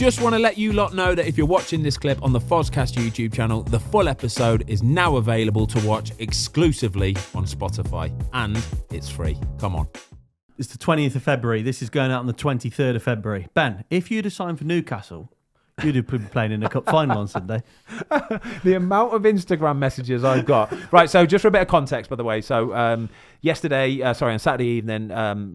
Just want to let you lot know that if you're watching this clip on the Fozcast YouTube channel, the full episode is now available to watch exclusively on Spotify, and it's free. Come on. It's the 20th of February. This is going out on the 23rd of February. Ben, if you'd have signed for Newcastle, you'd have been playing in a cup final on Sunday. The amount of Instagram messages I've got. Right, so just for a bit of context, by the way. So on Saturday evening,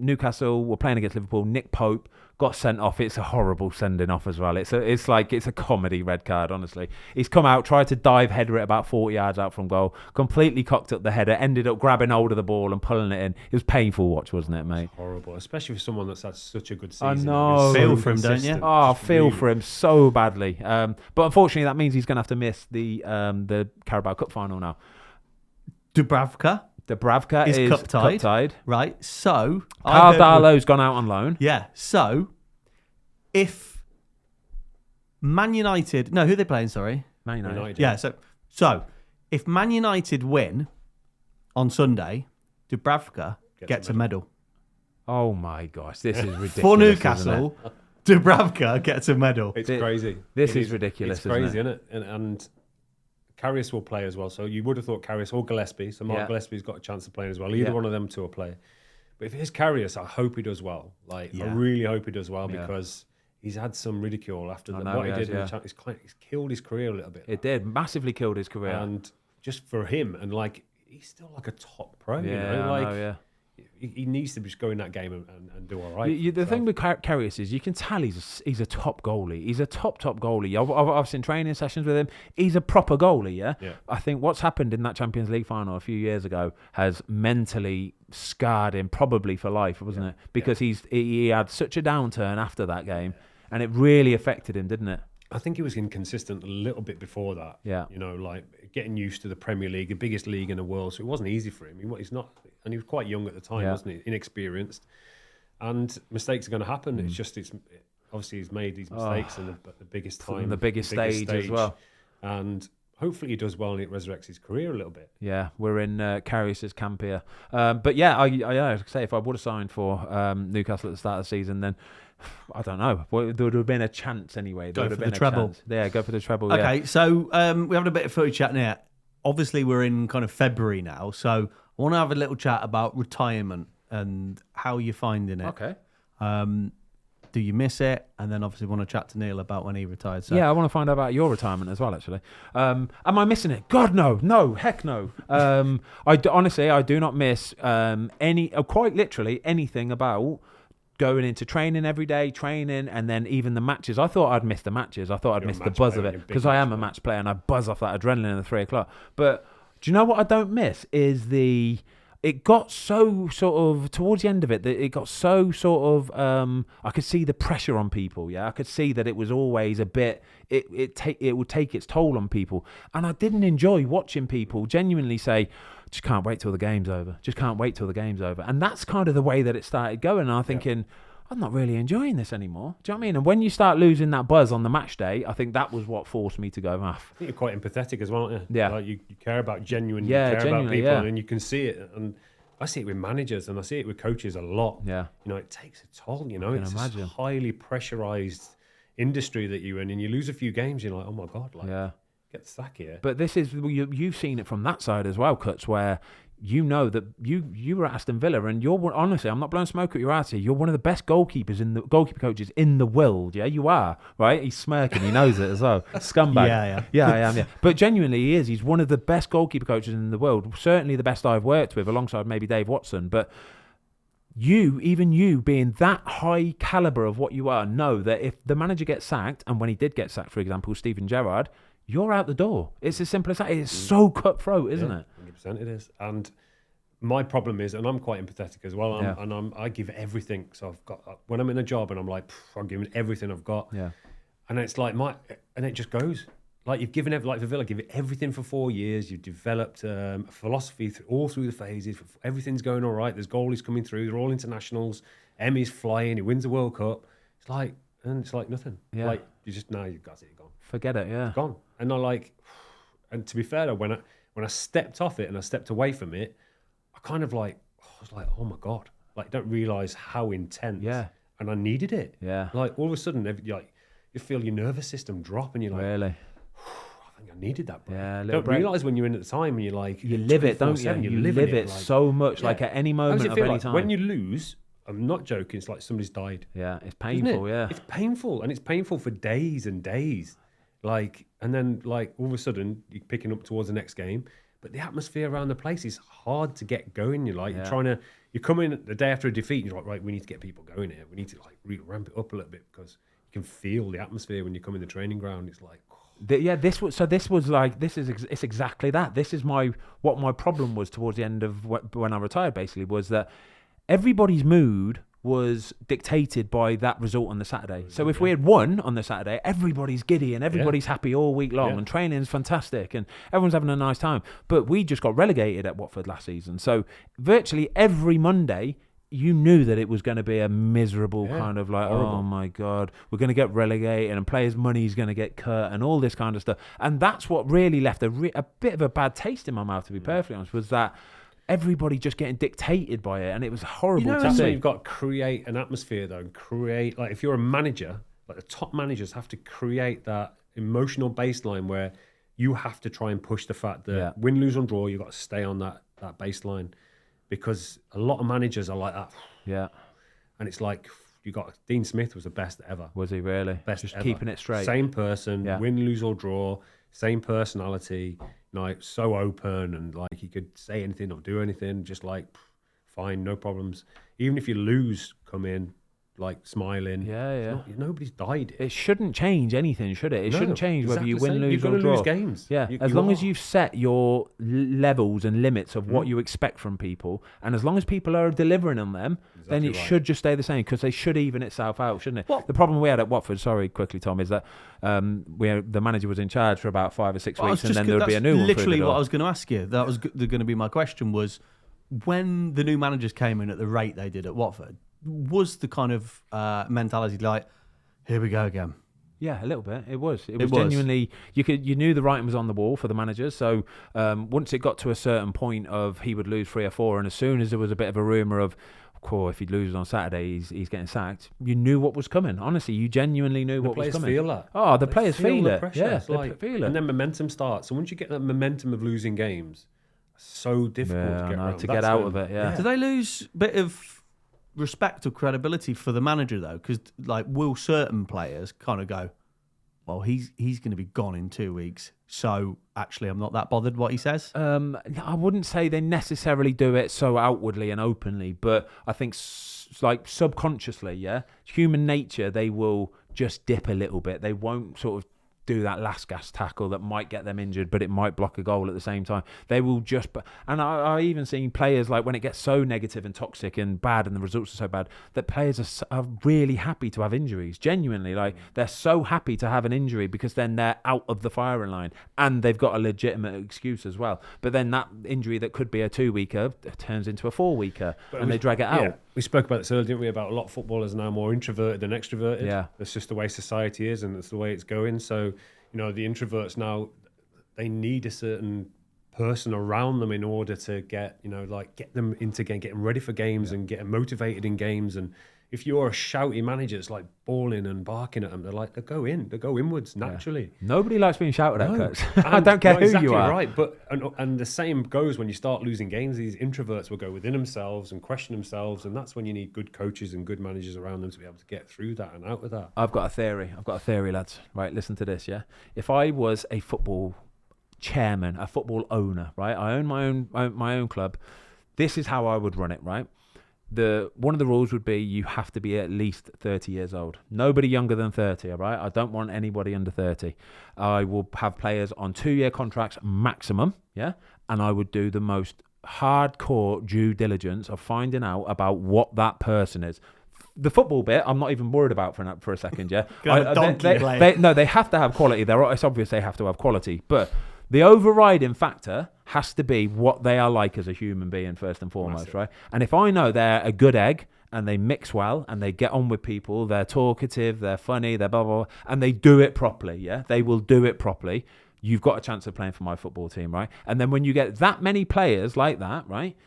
Newcastle were playing against Liverpool. Nick Pope got sent off. It's a horrible sending off as well. It's a comedy red card, honestly. He's come out, tried to dive header it about 40 yards out from goal, completely cocked up the header, ended up grabbing hold of the ball and pulling it in. It was painful watch, wasn't it, mate? Horrible, especially for someone that's had such a good season. I know. Feel for him, don't you? Oh, feel for him so badly. But unfortunately, that means he's going to have to miss the Carabao Cup final now. Dubravka is cup tied. Right, so... Carl Darlow's gone out on loan. Yeah, so if Man United... No, who are they playing, sorry? Man United. Yeah, so if Man United win on Sunday, Dubravka gets a medal. Oh my gosh, this is ridiculous. For Newcastle, Dubravka gets a medal. It's crazy. This is ridiculous, It's crazy, isn't it? And Karius will play as well. So you would have thought Karius or Gillespie. So Mark Gillespie's got a chance of playing as well. Either one of them two will play. But if it is Karius, I hope he does well. I really hope he does well because he's had some ridicule after what he did in the Champions League. He's killed his career a little bit. It did. Massively killed his career. And just for him, and he's still like a top pro. He needs to just go in that game and do all right. The thing with Karius is you can tell he's a top goalie. He's a top goalie. I've seen training sessions with him. He's a proper goalie, yeah? I think what's happened in that Champions League final a few years ago has mentally scarred him probably for life, wasn't it? Because he had such a downturn after that game and it really affected him, didn't it? I think he was inconsistent a little bit before that. Yeah. Getting used to the Premier League, the biggest league in the world. So it wasn't easy for him. He's not, and he was quite young at the time, wasn't he? Inexperienced. And mistakes are going to happen. It's just, obviously he's made these mistakes in the biggest time. On the biggest stage as well. And hopefully he does well and it resurrects his career a little bit. Yeah, we're in Karius's camp here. But yeah, I say if I would have signed for Newcastle at the start of the season, then I don't know. Well, there would have been a chance anyway. There Go would have for been the a treble. Chance. Yeah, go for the treble. Okay, so we're having a bit of footy chat now. Obviously, we're in kind of February now, so I want to have a little chat about retirement and how you're finding it. Okay. Do you miss it? And then obviously want to chat to Neil about when he retired. So. Yeah, I want to find out about your retirement as well, actually. Am I missing it? God, no. No, heck no. Honestly, I do not miss quite literally anything about going into training every day, and then even the matches. I thought I'd miss the matches. I thought I'd miss the buzz of it because I am a match player and I buzz off that adrenaline in the 3 o'clock. But do you know what I don't miss is it got so sort of towards the end of it that it got so sort of I could see the pressure on people. Yeah, I could see that it was always a bit. It would take its toll on people, and I didn't enjoy watching people genuinely say, "Just can't wait till the game's over. Just can't wait till the game's over." And that's kind of the way that it started going. And I'm thinking, I'm not really enjoying this anymore. Do you know what I mean? And when you start losing that buzz on the match day, I think that was what forced me to go off. I think you're quite empathetic as well, aren't you? Yeah. You care about genuine, you care about people, and you can see it. And I see it with managers and I see it with coaches a lot. Yeah. It takes a toll, It's a highly pressurized industry that you're in, and you lose a few games, you're like, oh my God, get the sack here. But this is, you've seen it from that side as well, Cuts, where that you were at Aston Villa and you're, honestly, I'm not blowing smoke at your ass here, you're one of the best goalkeeper coaches in the world. Yeah, you are, right? He's smirking, he knows it as well. Scumbag. Yeah, I am, yeah. But genuinely he is. He's one of the best goalkeeper coaches in the world. Certainly the best I've worked with, alongside maybe Dave Watson. But even you being that high caliber of what you are, know that if the manager gets sacked, and when he did get sacked, for example, Steven Gerrard, you're out the door. It's as simple as that. It's so cutthroat, isn't it? 100% it is. And my problem is, and I'm quite empathetic as well, I give everything. So I've got, when I'm in a job and I'm like, I'm giving everything I've got. Yeah. And it's like and it just goes. Like you've given, like for Villa, give it everything for 4 years. You've developed a philosophy all through the phases. Everything's going all right. There's goalies coming through. They're all internationals. Emmy's flying. He wins the World Cup. It's like nothing. Yeah. Like you've got it, you're gone. Forget it, yeah. Gone. And and to be fair, when I stepped off it and I stepped away from it, I was like, oh my God. Like, don't realise how intense. Yeah. And I needed it. Yeah. Like, all of a sudden, you feel your nervous system drop, and you're like, really. I think I needed that break. Yeah, a You little don't break. realise when you're in at the time, and you're like, You live it, don't you? 24/7, You live it like, so much, yeah. like at any How does moment it of feel any like? time. When you lose, I'm not joking, it's like somebody's died. Yeah, it's Isn't it? painful. Yeah, It's painful, and it's painful for days and days. Like, and then like all of a sudden you're picking up towards the next game, but the atmosphere around the place is hard to get going. You're like, you come in the day after a defeat, and you're like, right, we need to get people going here. We need to like really ramp it up a little bit, because you can feel the atmosphere when you come in the training ground. It's like, it's exactly that. This is what my problem was towards the end of when I retired. Basically, was that everybody's mood was dictated by that result on the Saturday. So if we had won on the Saturday, everybody's giddy and everybody's happy all week long, and training's fantastic and everyone's having a nice time. But we just got relegated at Watford last season. So virtually every Monday, you knew that it was going to be a miserable kind of like, horrible. oh my God, we're going to get relegated and players' money's going to get cut and all this kind of stuff. And that's what really left a bit of a bad taste in my mouth, to be perfectly honest, was that everybody just getting dictated by it, and it was horrible to that's see. why you've got to create an atmosphere, though, and create, like, if you're a manager, like the top managers have to create that emotional baseline where you have to try and push the fact that win, lose, or draw, you've got to stay on that baseline, because a lot of managers are like that. Yeah. And it's like, you got Dean Smith was the best ever. Was he really? Best Just ever. keeping it straight. Same person, win, lose, or draw, same personality, like so open, and like he could say anything or do anything, just like fine, no problems. Even if you lose, come in like smiling. Nobody's died. It shouldn't change anything, should it? It shouldn't change whether you win, You're lose, or gonna draw. lose games. Yeah, as long as you've set your levels and limits of what you expect from people, and as long as people are delivering on them, then it should just stay the same, because they should even itself out, shouldn't it? The problem we had at Watford, sorry, quickly, Tom, is that the manager was in charge for about 5 or 6 weeks, and then there would be a new one. Literally what I was going to ask you. That was going to be my question, was when the new managers came in at the rate they did at Watford, was the kind of mentality like, here we go again? Yeah, a little bit. It was genuinely, you knew the writing was on the wall for the managers. So once it got to a certain point of he would lose 3 or 4, and as soon as there was a bit of a rumour of course, if he loses on Saturday, he's getting sacked, you knew what was coming. Honestly, you genuinely knew what was coming. The players feel that. Oh, the players feel the it. pressure. Yeah, they feel it. And then momentum starts. So once you get that momentum of losing games, it's so difficult to get out of it. Yeah. Do they lose a bit of respect or credibility for the manager, though? Because like, will certain players kind of go, well, he's going to be gone in 2 weeks, so actually I'm not that bothered what he says? I wouldn't say they necessarily do it so outwardly and openly, but I think like subconsciously, human nature, they will just dip a little bit. They won't sort of do that last gas tackle that might get them injured, but it might block a goal at the same time. They will just, and I even seen players, like when it gets so negative and toxic and bad and the results are so bad, that players are really happy to have injuries. Genuinely, like they're so happy to have an injury, because then they're out of the firing line and they've got a legitimate excuse as well. But then that injury that could be a 2-weeker turns into a 4-weeker, and they drag it out. Yeah. We spoke about this earlier, didn't we, about a lot of footballers are now more introverted than extroverted. Yeah. That's just the way society is, and that's the way it's going. So, you know, the introverts now, they need a certain person around them in order to get, you know, like get them into getting ready for games and getting motivated in games. And if you're a shouty manager, it's like bawling and barking at them. They're like, they go inwards naturally. Nobody likes being shouted at, Coach. I don't care who you are. Right, but and the same goes when you start losing games. These introverts will go within themselves and question themselves, and that's when you need good coaches and good managers around them to be able to get through that and out of that. I've got a theory, lads. Right, listen to this. Yeah, if I was a football chairman, a football owner, right, I own my own club, this is how I would run it. Right. One of the rules would be you have to be at least 30 years old. Nobody younger than 30, all right? I don't want anybody under 30. I will have players on 2-year contracts maximum, yeah? And I would do the most hardcore due diligence of finding out about what that person is. The football bit, I'm not even worried about for a second, yeah? They have to have quality. It's obvious they have to have quality, but the overriding factor has to be what they are like as a human being, first and foremost, right? And if I know they're a good egg and they mix well and they get on with people, they're talkative, they're funny, they're blah, blah, blah, and they do it properly, yeah? They will do it properly. You've got a chance of playing for my football team, right? And then when you get that many players like that, right?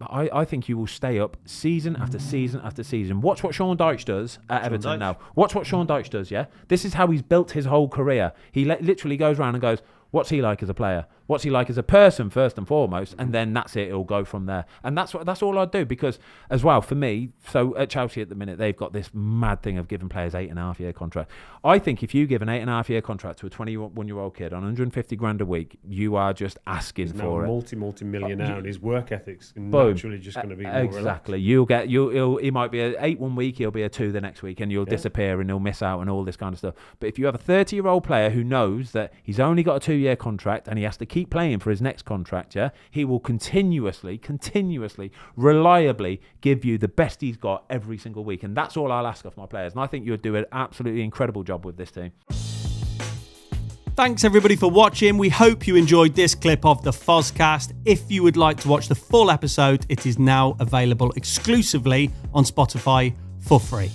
I think you will stay up season after season after season. Watch what Sean Dyche does at Everton now. Watch what Sean Dyche does, yeah? This is how he's built his whole career. He literally goes around and goes, what's he like as a player? What's he like as a person, first and foremost? And then that's it. It'll go from there. And that's all I'd do, because, as well, for me, so at Chelsea at the minute, they've got this mad thing of giving players 8.5-year contract. I think if you give an 8.5-year contract to a 21-year-old kid on 150 grand a week, you are just asking for it. Multi-millionaire, and his work ethic's naturally just going to be more exactly. relaxed. He might be an 8 one week, he'll be a 2 the next week, and you'll disappear and he'll miss out and all this kind of stuff. But if you have a 30-year-old player who knows that he's only got a 2-year contract and he has to keep playing for his next contract, he will continuously, reliably give you the best he's got every single week. And that's all I'll ask of my players. And I think you'll do an absolutely incredible job with this team. Thanks everybody for watching. We hope you enjoyed this clip of the Fozcast. If you would like to watch the full episode, it is now available exclusively on Spotify for free.